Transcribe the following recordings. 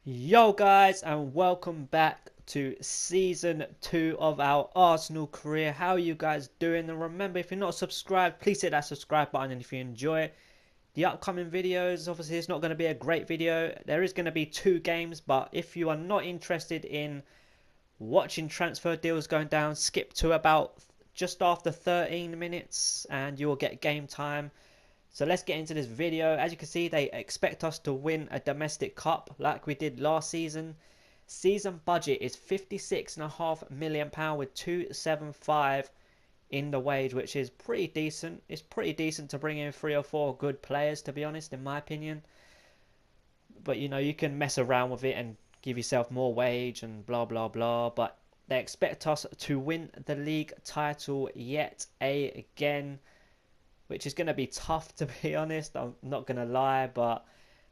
Yo guys, and welcome back to season 2 of our Arsenal career. How are you guys doing? And remember, if you're not subscribed, please hit that subscribe button. And if you enjoy the upcoming videos, obviously it's not going to be a great video. There is going to be 2 games, but if you are not interested in watching transfer deals going down, skip to about just after 13 minutes and you will get game time. So let's get into this video. As you can see, they expect us to win a domestic cup like we did last season. Season budget is £56.5 million with 275 in the wage, which is pretty decent. It's pretty decent to bring in 3 or 4 good players, to be honest, in my opinion. But you know, you can mess around with it and give yourself more wage and blah blah blah. But they expect us to win the league title yet again, which is going to be tough, to be honest. I'm not going to lie, but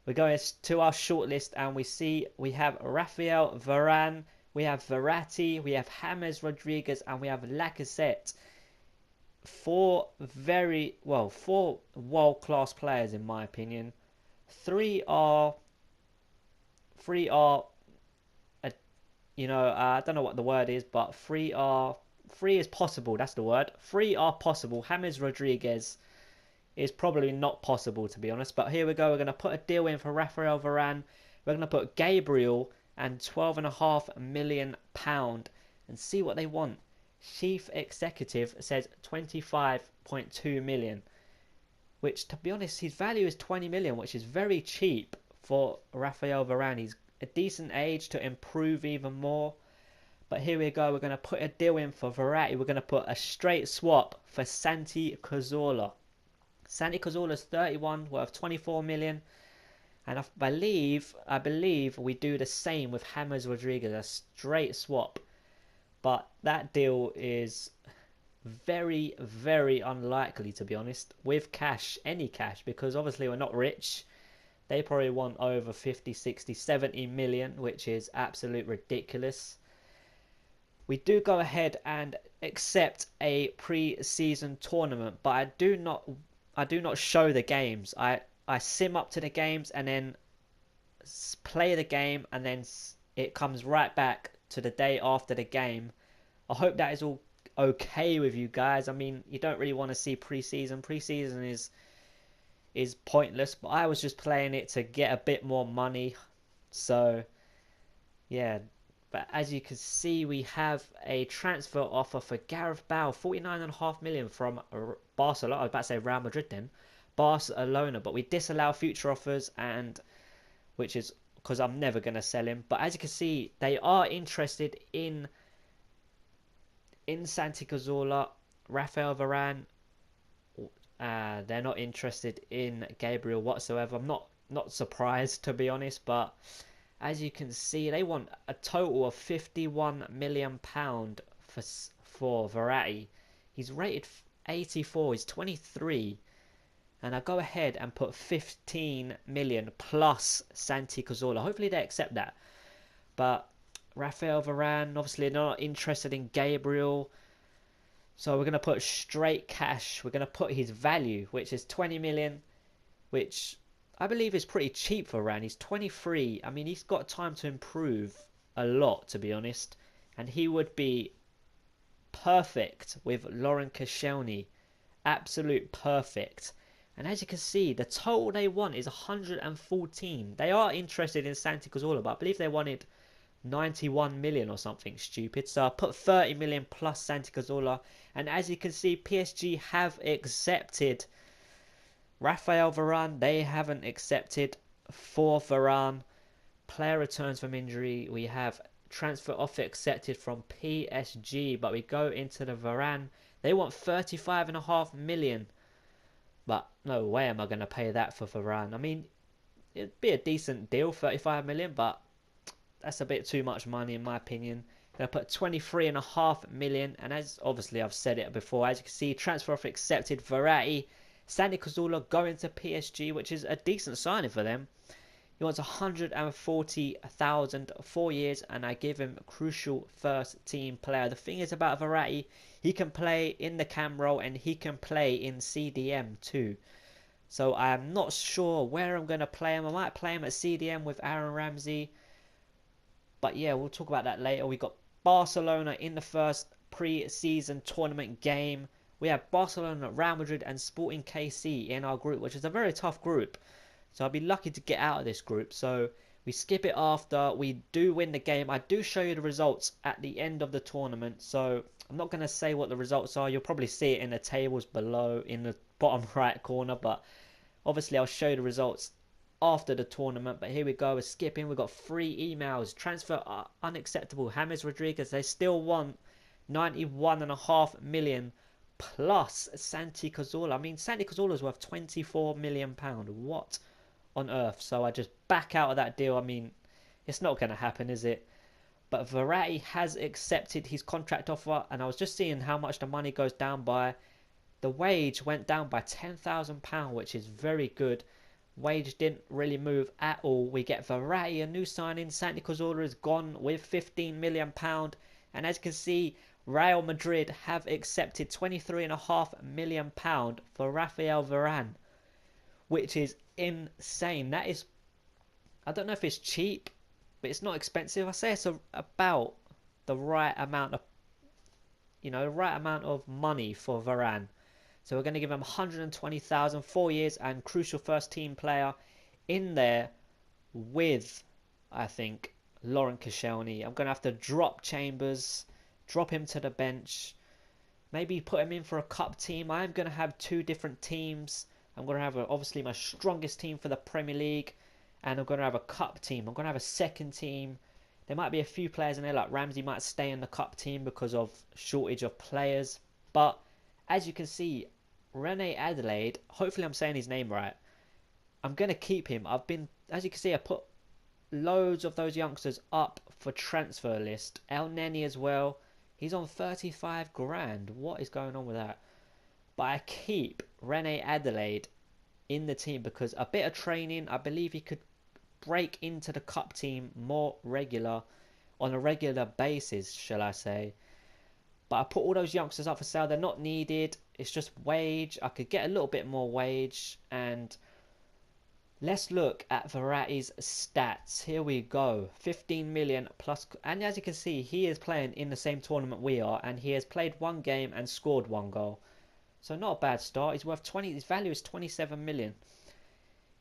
we're going to our shortlist and we see we have Rafael Varane, we have Verratti, we have James Rodriguez, and we have Lacazette. Four world-class players in my opinion. Three are, uh, I don't know what the word is, but three is possible. That's the word. Three are possible. James Rodriguez is probably not possible, to be honest. But here we go. We're going to put a deal in for Rafael Varane. We're going to put Gabriel and £12.5 million and see what they want. Chief Executive says 25.2 million, which, to be honest, his value is 20 million, which is very cheap for Rafael Varane. He's a decent age to improve even more. But here we go. We're going to put a deal in for Verratti. We're going to put a straight swap for Santi Cazorla. Santi Cazorla's 31, worth 24 million. And I believe we do the same with James Rodriguez, a straight swap. But that deal is very, very unlikely, to be honest, with cash, any cash, because obviously we're not rich. They probably want over 50, 60, 70 million, which is absolute ridiculous. We do go ahead and accept a pre-season tournament, but I do not show the games. I sim up to the games and then play the game, and then it comes right back to the day after the game. I hope that is all okay with you guys. I mean, you don't really want to see pre-season. Pre-season is pointless, but I was just playing it to get a bit more money. So yeah, but as you can see, we have a transfer offer for Gareth Bale, 49.5 million from Barcelona. I was about to say Real Madrid then, Barcelona, but we disallow future offers, and which is because I'm never going to sell him. But as you can see, they are interested in Santi Cazorla, Rafael Varane. They're not interested in Gabriel whatsoever. I'm not surprised, to be honest, but as you can see, they want a total of £51 million for Verratti. He's rated 84. He's 23. And I go ahead and put 15 million plus Santi Cazorla. Hopefully they accept that. But Rafael Varane, obviously they're not interested in Gabriel. So we're going to put straight cash. We're going to put his value, which is 20 million, which I believe is pretty cheap for Varane. He's 23. I mean, he's got time to improve a lot, to be honest. And he would be perfect with Lauren Koscielny. Absolute perfect. And as you can see, the total they want is 114. They are interested in Santi Cazorla, but I believe they wanted 91 million or something stupid. So I put 30 million plus Santi Cazorla. And as you can see, PSG have accepted Rafael Varane. They haven't accepted for Varane. Player returns from injury. We have transfer offer accepted from PSG, but we go into the Varane. They want 35.5 million. But no way am I going to pay that for Varane. I mean, it'd be a decent deal, 35 million, but that's a bit too much money in my opinion. Going to put 23.5 million, and as obviously I've said it before, as you can see, transfer offer accepted. Verratti, Santi Cazorla going to PSG, which is a decent signing for them. He wants 140,000 4 years, and I give him a crucial first team player. The thing is about Verratti, he can play in the cam role and he can play in CDM too. So I am not sure where I'm going to play him. I might play him at CDM with Aaron Ramsey. But yeah, we'll talk about that later. We got Barcelona in the first pre-season tournament game. We have Barcelona, Real Madrid and Sporting KC in our group, which is a very tough group. So I'll be lucky to get out of this group. So we skip it after we do win the game. I do show you the results at the end of the tournament. So I'm not going to say what the results are. You'll probably see it in the tables below in the bottom right corner. But obviously I'll show you the results after the tournament. But here we go. We're skipping. We've got 3 emails. Transfer unacceptable. James Rodriguez. They still want 91.5 million plus Santi Cazorla. I mean, Santi Cazorla is worth £24 million. What on earth? So I just back out of that deal. I mean, it's not going to happen, is it? But Verratti has accepted his contract offer, and I was just seeing how much the money goes down by. The wage went down by £10,000, which is very good. Wage didn't really move at all. We get Verratti, a new signing. Santi Cazorla is gone with £15 million. And as you can see, Real Madrid have accepted £23.5 million for Rafael Varane, which is insane. That is, I don't know if it's cheap, but it's not expensive. I say it's about the right amount of, the right amount of money for Varane. So we're going to give him 120,000, 4 years, and crucial first team player in there with, I think, Laurent Koscielny. I'm going to have to drop Chambers, drop him to the bench, maybe put him in for a cup team. I am going to have 2 different teams. I'm going to have, obviously, my strongest team for the Premier League, and I'm going to have a cup team. I'm going to have a second team. There might be a few players in there, like Ramsey might stay in the cup team because of shortage of players. But as you can see, Rene Adelaide, hopefully I'm saying his name right, I'm going to keep him. As you can see, I put loads of those youngsters up for transfer list. El Neni as well. He's on 35 grand. What is going on with that? But I keep Rene Adelaide in the team because a bit of training, I believe he could break into the cup team more on a regular basis, shall I say. But I put all those youngsters up for sale. They're not needed. It's just wage. I could get a little bit more wage. And let's look at Verratti's stats. Here we go. 15 million plus. And as you can see, he is playing in the same tournament we are. And he has played 1 game and scored 1 goal. So not a bad start. He's worth 20. His value is 27 million.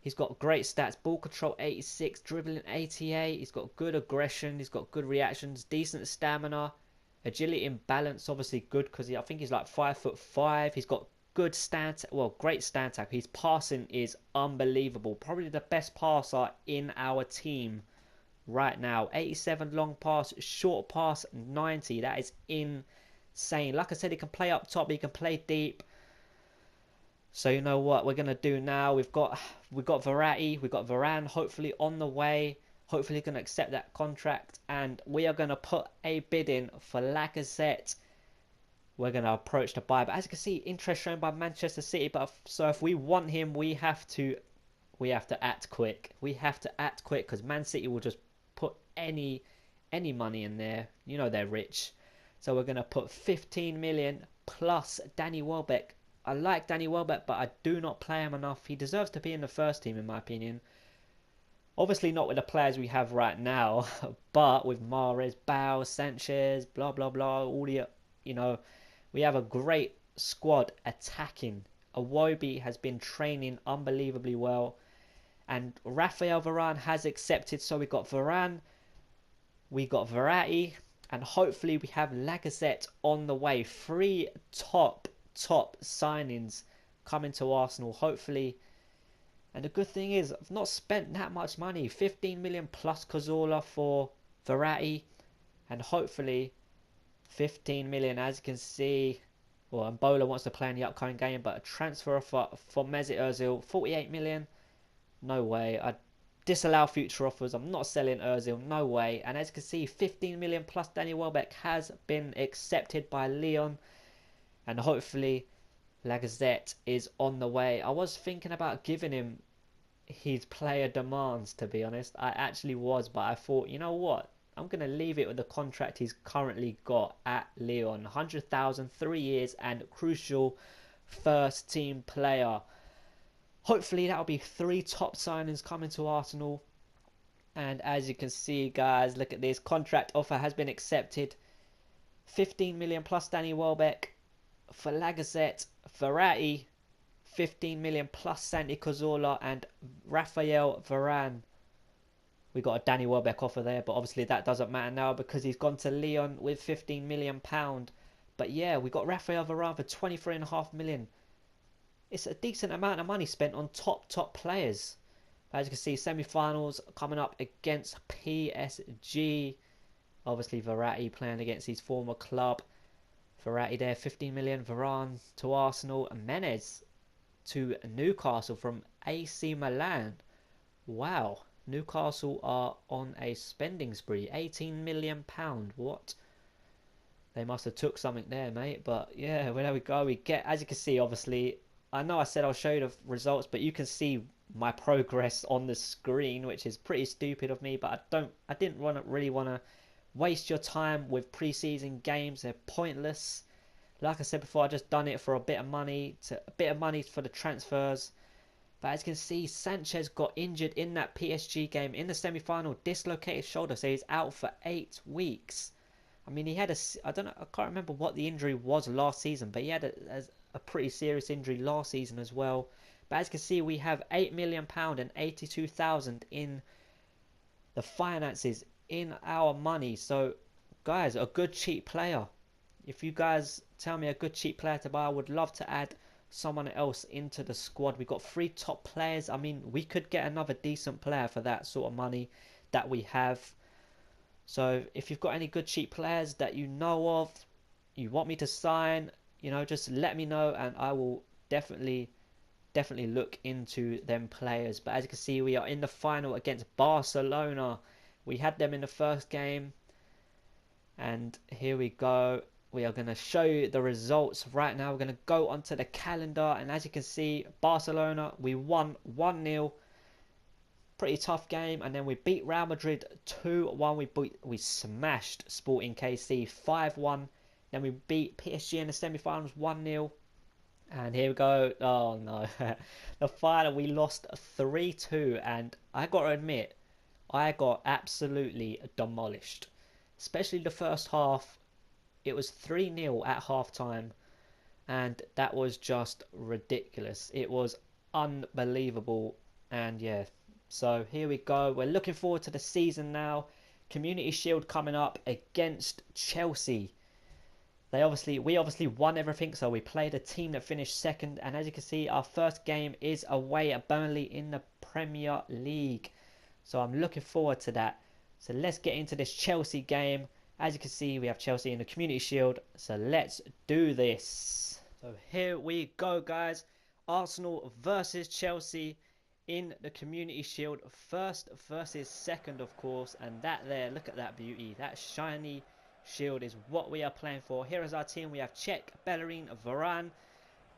He's got great stats. Ball control 86. Dribbling 88. He's got good aggression. He's got good reactions. Decent stamina. Agility and balance, obviously good because I think he's like 5'5". He's got good great stand tackle. His passing is unbelievable. Probably the best passer in our team right now. 87 long pass, short pass 90. That is insane. Like I said, he can play up top. He can play deep. So you know what we're gonna do now? We've got Verratti. We've got Varane. Hopefully on the way. Hopefully going to accept that contract, and we are going to put a bid in for Lacazette. We're going to approach the buy, but as you can see, interest shown by Manchester City. But so if we want him, we have to act quick. We have to act quick because Man City will just put any money in there. You know they're rich, so we're going to put 15 million plus Danny Welbeck. I like Danny Welbeck, but I do not play him enough. He deserves to be in the first team, in my opinion. Obviously not with the players we have right now, but with Mahrez, Bale, Sanchez, blah, blah, blah, all the, we have a great squad attacking. Iwobi has been training unbelievably well. And Rafael Varane has accepted, so we got Varane, we got Verratti, and hopefully we have Lacazette on the way. 3 top signings coming to Arsenal, hopefully. And the good thing is, I've not spent that much money. 15 million plus Cazorla for Verratti. And hopefully 15 million, as you can see. Well, Mbola wants to play in the upcoming game, but a transfer offer for Mesut Ozil, 48 million. No way. I disallow future offers. I'm not selling Ozil. No way. And as you can see, 15 million plus Danny Welbeck has been accepted by Lyon. And hopefully Lacazette is on the way. I was thinking about giving him his player demands, to be honest. I actually was, but I thought, you know what? I'm going to leave it with the contract he's currently got at Lyon. 100,000, 3 years, and crucial first team player. Hopefully that'll be 3 top signings coming to Arsenal. And as you can see, guys, look at this. Contract offer has been accepted. 15 million plus Danny Welbeck for Lacazette, Verratti, 15 million plus Santi Cazorla and Raphael Varane. We got a Danny Welbeck offer there, but obviously that doesn't matter now because he's gone to Lyon with 15 million pound. But yeah, we got Raphael Varane for 23.5 million. It's a decent amount of money spent on top players. As you can see, semi-finals coming up against PSG. Obviously Verratti playing against his former club. Verratti there, 15 million. Varane to Arsenal. And Menez to Newcastle from AC Milan. Wow. Newcastle are on a spending spree. 18 million pound. What? They must have took something there, mate. But yeah, well, there we go. We get, as you can see, obviously, I know I said I'll show you the results, but you can see my progress on the screen, which is pretty stupid of me. But I didn't really want to waste your time with pre-season games. They're pointless. Like I said before, I just done it for a bit of money for the transfers. But as you can see, Sanchez got injured in that PSG game in the semi-final, dislocated shoulder, so he's out for 8 weeks. I mean, he had I don't know, I can't remember what the injury was last season, but he had a pretty serious injury last season as well. But as you can see, we have £8 million and 82,000 in the finances in our money. So, guys, a good cheap player. If you guys tell me a good cheap player to buy, I would love to add someone else into the squad. We got 3 top players. I mean, we could get another decent player for that sort of money that we have. So if you've got any good cheap players that you know of, you want me to sign, just let me know and I will definitely look into them players. But as you can see, we are in the final against Barcelona. We had them in the first game. And here we go. We are going to show you the results right now. We're going to go onto the calendar. And as you can see, Barcelona, we won 1-0. Pretty tough game. And then we beat Real Madrid 2-1. We smashed Sporting KC 5-1. Then we beat PSG in the semi-finals 1-0. And here we go. Oh no. The final, we lost 3-2. And I got to admit, I got absolutely demolished. Especially the first half. It was 3-0 at half time. And that was just ridiculous. It was unbelievable. And yeah. So here we go. We're looking forward to the season now. Community Shield coming up against Chelsea. We obviously won everything, so we played a team that finished second. And as you can see, our first game is away at Burnley in the Premier League. So I'm looking forward to that. So let's get into this Chelsea game. As you can see, we have Chelsea in the Community Shield. So let's do this. So here we go, guys. Arsenal versus Chelsea in the Community Shield. First versus second, of course. And that there, look at that beauty. That shiny shield is what we are playing for. Here is our team. We have Cech, Bellerin, Varane,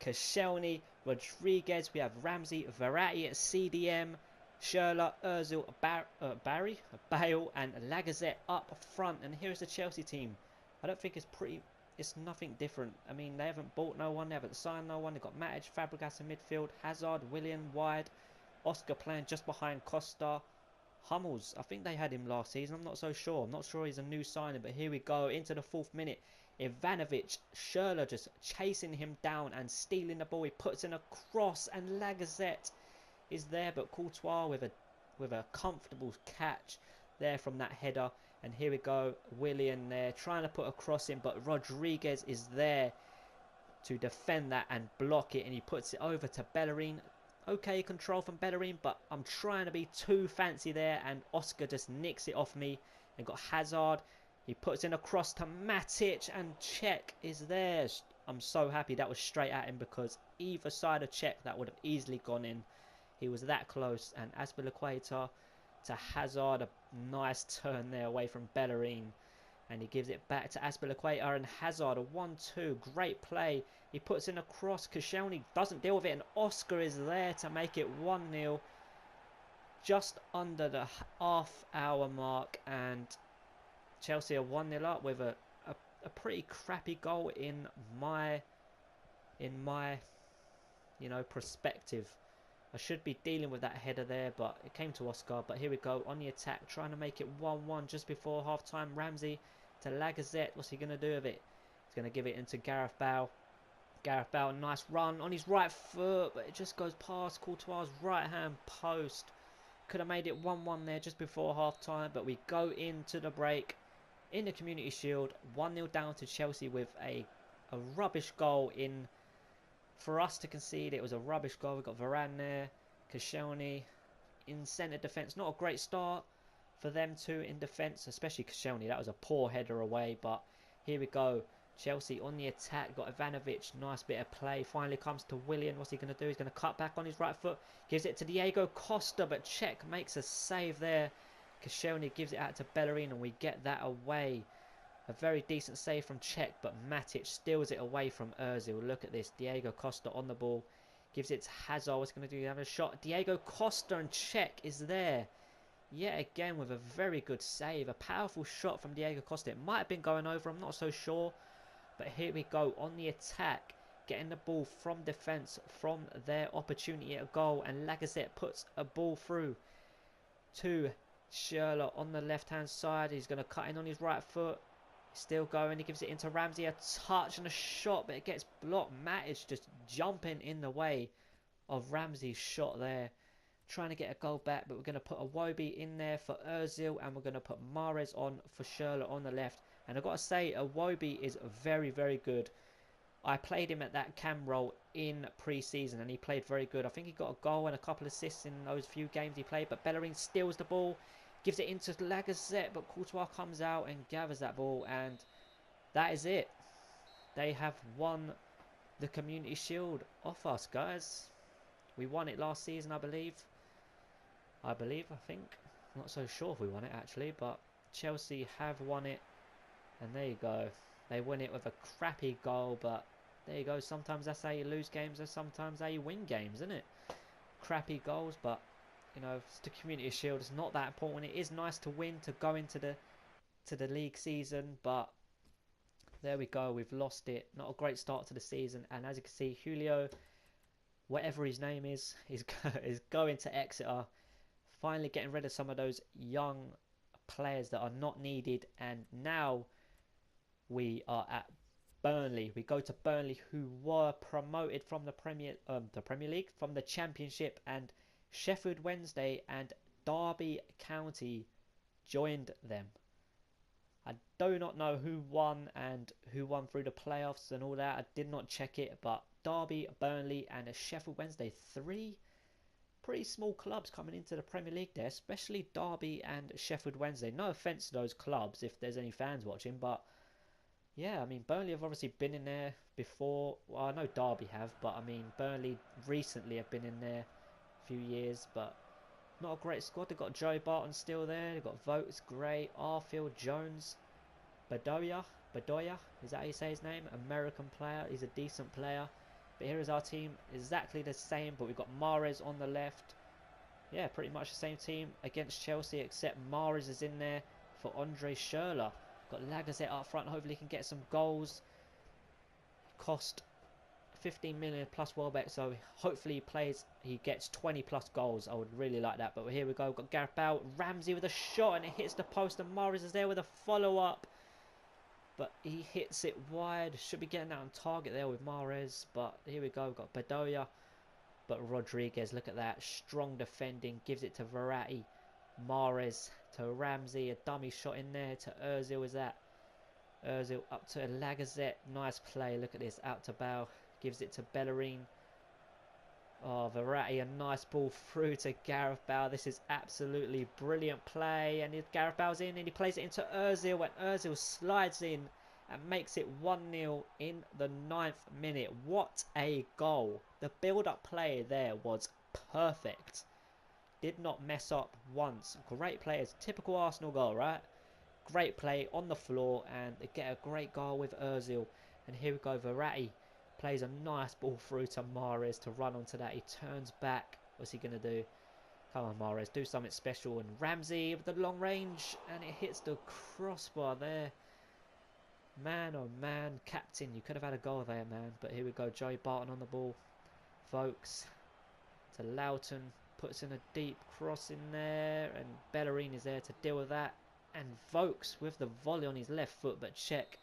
Koscielny, Rodriguez. We have Ramsey, Verratti at CDM, Schürrle, Ozil, Barry, Bale, and Lacazette up front. And here's the Chelsea team. I don't think it's nothing different. I mean, they haven't bought no one, they haven't signed no one. They've got Matic, Fabregas in midfield, Hazard, Willian wide, Oscar playing just behind Costa. Hummels, I think they had him last season. I'm not so sure. I'm not sure he's a new signing, but here we go into the 4th minute. Ivanovic, Schürrle just chasing him down and stealing the ball. He puts in a cross and Lacazette is there, but Courtois with a comfortable catch there from that header. And here we go, Willian there trying to put a cross in, but Rodriguez is there to defend that and block it, and he puts it over to Bellerin. Okay, control from Bellerin, but I'm trying to be too fancy there, and Oscar just nicks it off me. And got Hazard. He puts in a cross to Matic, and Cech is there. I'm so happy that was straight at him, because either side of Cech, that would have easily gone in. He was that close. And Azpilicueta to Hazard. A nice turn there away from Bellerin. And he gives it back to Azpilicueta and Hazard. A 1-2. Great play. He puts in a cross. Koscielny doesn't deal with it. And Oscar is there to make it 1-0. Just under the half-hour mark. And Chelsea are 1-0 up with a pretty crappy goal in my perspective. I should be dealing with that header there, but it came to Oscar. But here we go on the attack, trying to make it 1-1 just before half-time. Ramsey to Lacazette. What's he going to do with it? He's going to give it into Gareth Bale. Gareth Bale, nice run on his right foot, but it just goes past Courtois' right-hand post. Could have made it 1-1 there just before half-time, but we go into the break in the Community Shield. 1-0 down to Chelsea with a rubbish goal in. For us to concede, it was a rubbish goal. We've got Varane there, Koscielny in centre defence. Not a great start for them two in defence, especially Koscielny. That was a poor header away, but here we go. Chelsea on the attack. Got Ivanovic. Nice bit of play. Finally comes to Willian. What's he going to do? He's going to cut back on his right foot. Gives it to Diego Costa, but Cech makes a save there. Koscielny gives it out to Bellerin, and we get that away. A very decent save from Cech, but Matic steals it away from Ozil. Look at this. Diego Costa on the ball. Gives it to Hazard. What's going to do? Have a shot. Diego Costa, and Cech is there. Yet again with a very good save. A powerful shot from Diego Costa. It might have been going over. I'm not so sure. But here we go on the attack. Getting the ball from defence. From their opportunity at a goal. And Lacazette puts a ball through to Schürrle on the left-hand side. He's going to cut in on his right foot. Still going, he gives it into Ramsey, a touch and a shot, but it gets blocked. Matic just jumping in the way of Ramsey's shot there. Trying to get a goal back, but we're going to put a Iwobi in there for Ozil, and we're going to put Mahrez on for Schürrle on the left. And I've got to say, Iwobi is very, very good. I played him at that cam role in pre-season, and he played very good. I think he got a goal and a couple of assists in those few games he played, but Bellerin steals the ball. Gives it into Lacazette, but Courtois comes out and gathers that ball, and that is it. They have won the Community Shield off us, guys. We won it last season, I believe. I think. I'm not so sure if we won it, actually, but Chelsea have won it, and there you go. They win it with a crappy goal, but there you go. Sometimes that's how you lose games, and sometimes how you win games, isn't it? Crappy goals, but you know, it's the Community Shield. It's not that important. It is nice to win to go into the league season, but there we go. We've lost it. Not a great start to the season. And as you can see, Julio, whatever his name is going to Exeter. Finally getting rid of some of those young players that are not needed. And now we are at Burnley. We go to Burnley, who were promoted from the Premier League, from the Championship, and Sheffield Wednesday and Derby County joined them. I do not know who won and who won through the playoffs and all that. I did not check it, but Derby, Burnley and Sheffield Wednesday, 3 pretty small clubs coming into the Premier League there, especially Derby and Sheffield Wednesday. No offence to those clubs if there's any fans watching, but yeah, I mean, Burnley have obviously been in there before. Well, I know Derby have, but I mean, Burnley recently have been in there few years, but not a great squad. They've got Joe Barton still there. They've got Vokes, Gray, Arfield, Jones, Bedoya, is that how you say his name? American player. He's a decent player. But here is our team, exactly the same, but we've got Mahrez on the left. Yeah, pretty much the same team against Chelsea, except Mahrez is in there for Andre Schürrle. Got Lacazette up front. Hopefully he can get some goals. Cost 15 million plus Welbeck, so hopefully he gets 20 plus goals. I would really like that. But here we go. We've got Gareth Bale, Ramsey with a shot, and it hits the post, and Mahrez is there with a follow-up, but he hits it wide. Should be getting that on target there with Mahrez, but here we go. We've got Bedoya, but Rodriguez, look at that, strong defending, gives it to Verratti. Mahrez to Ramsey, a dummy shot in there to Ozil. Is that Ozil up to Lacazette? Nice play. Look at this, out to Bale. Gives it to Bellerin. Oh, Verratti, a nice ball through to Gareth Bale. This is absolutely brilliant play. And Gareth Bale's in and he plays it into Ozil. And Ozil slides in and makes it 1-0 in the 9th minute. What a goal. The build-up play there was perfect. Did not mess up once. Great players. Typical Arsenal goal, right? Great play on the floor. And they get a great goal with Ozil. And here we go, Verratti. Plays a nice ball through to Mahrez to run onto that. He turns back. What's he going to do? Come on, Mahrez. Do something special. And Ramsey with the long range. And it hits the crossbar there. Man, oh man. Captain, you could have had a goal there, man. But here we go. Joey Barton on the ball. Vokes. to Loughton, puts in a deep cross in there, and Bellerin is there to deal with that, and Vokes with the volley on his left foot, but Cech,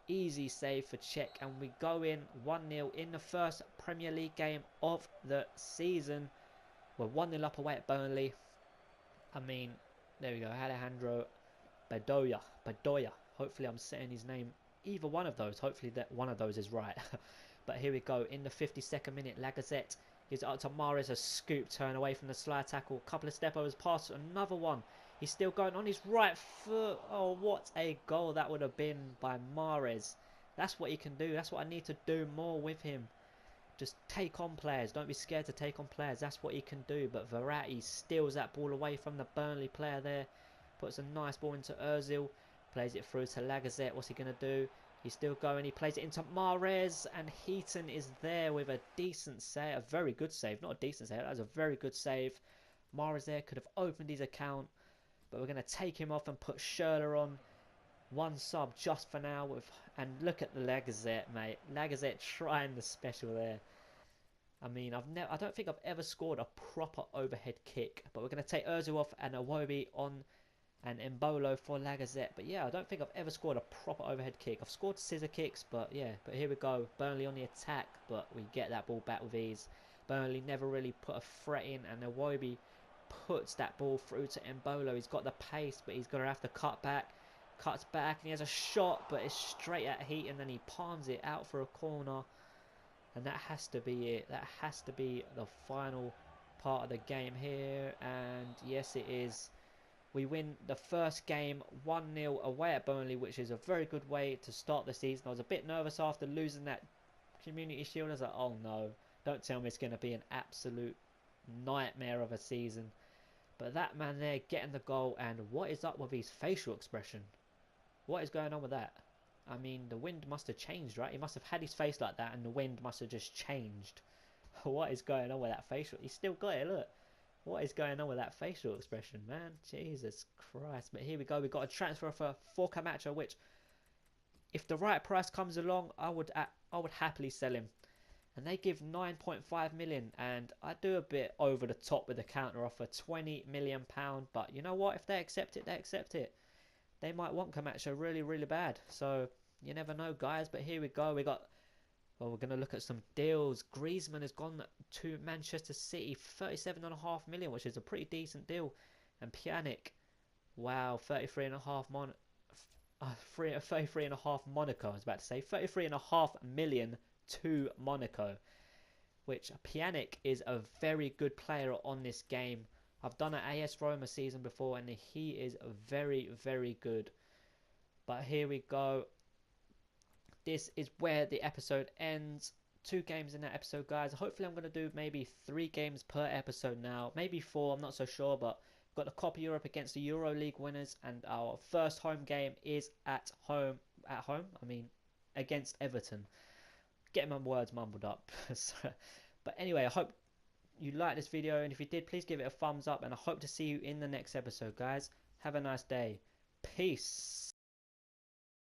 easy save for Cech, and we go in 1-0 in the first Premier League game of the season. We're 1-0 up away at Burnley. I mean, there we go, Alejandro Bedoya. Hopefully I'm saying his name, either one of those, hopefully that one of those is right. But here we go, in the 52nd minute, Lacazette gives it up to Mahrez, a scoop turn away from the slide tackle, couple of step overs past, another one. He's still going on his right foot. Oh, what a goal that would have been by Mahrez. That's what he can do. That's what I need to do more with him. Just take on players. Don't be scared to take on players. That's what he can do. But Verratti steals that ball away from the Burnley player there. Puts a nice ball into Ozil. Plays it through to Lacazette. What's he going to do? He's still going. He plays it into Mahrez. And Heaton is there with a decent save. A very good save. Not a decent save. That was a very good save. Mahrez there could have opened his account. But we're going to take him off and put Schürrle on. One sub just for now. And look at the Lacazette, mate. Lacazette trying the special there. I mean, I don't think I've ever scored a proper overhead kick. But we're going to take Ozil off and Iwobi on and Embolo for Lacazette. But yeah, I don't think I've ever scored a proper overhead kick. I've scored scissor kicks, but yeah. But here we go. Burnley on the attack, but we get that ball back with ease. Burnley never really put a threat in, and Iwobi puts that ball through to Embolo. He's got the pace, but he's going to have to cut back. Cuts back, and he has a shot, but it's straight at Heat, and then he palms it out for a corner. And that has to be it. That has to be the final part of the game here. And yes, it is. We win the first game 1-0 away at Burnley, which is a very good way to start the season. I was a bit nervous after losing that Community Shield. I was like, oh no, don't tell me it's going to be an absolute nightmare of a season. But that man there getting the goal, and what is up with his facial expression? What is going on with that? I mean, the wind must have changed, right? He must have had his face like that, and the wind must have just changed. What is going on with that facial? He's still got it, look. What is going on with that facial expression, man? Jesus Christ. But here we go. We've got a transfer for Camacho, which, if the right price comes along, I would happily sell him. And they give 9.5 million, and I do a bit over the top with the counter offer, £20 million. But you know what? If they accept it, they accept it. They might want Camacho really, really bad. So you never know, guys. But here we go. We're going to look at some deals. Griezmann has gone to Manchester City, 37.5 million, which is a pretty decent deal. And Pjanic, wow, 33.5 Monaco. I was about to say 33.5 million to Monaco, which Pjanic is a very good player on this game. I've done an AS Roma season before, and he is very, very good. But here we go. This is where the episode ends. 2 games in that episode, guys. Hopefully I'm going to do maybe 3 games per episode now. Maybe 4, I'm not so sure. But got the Copa Europe against the Euro League winners. And our first home game is at home. I mean, against Everton. Getting my words mumbled up. But anyway, I hope you liked this video. And if you did, please give it a thumbs up. And I hope to see you in the next episode, guys. Have a nice day. Peace.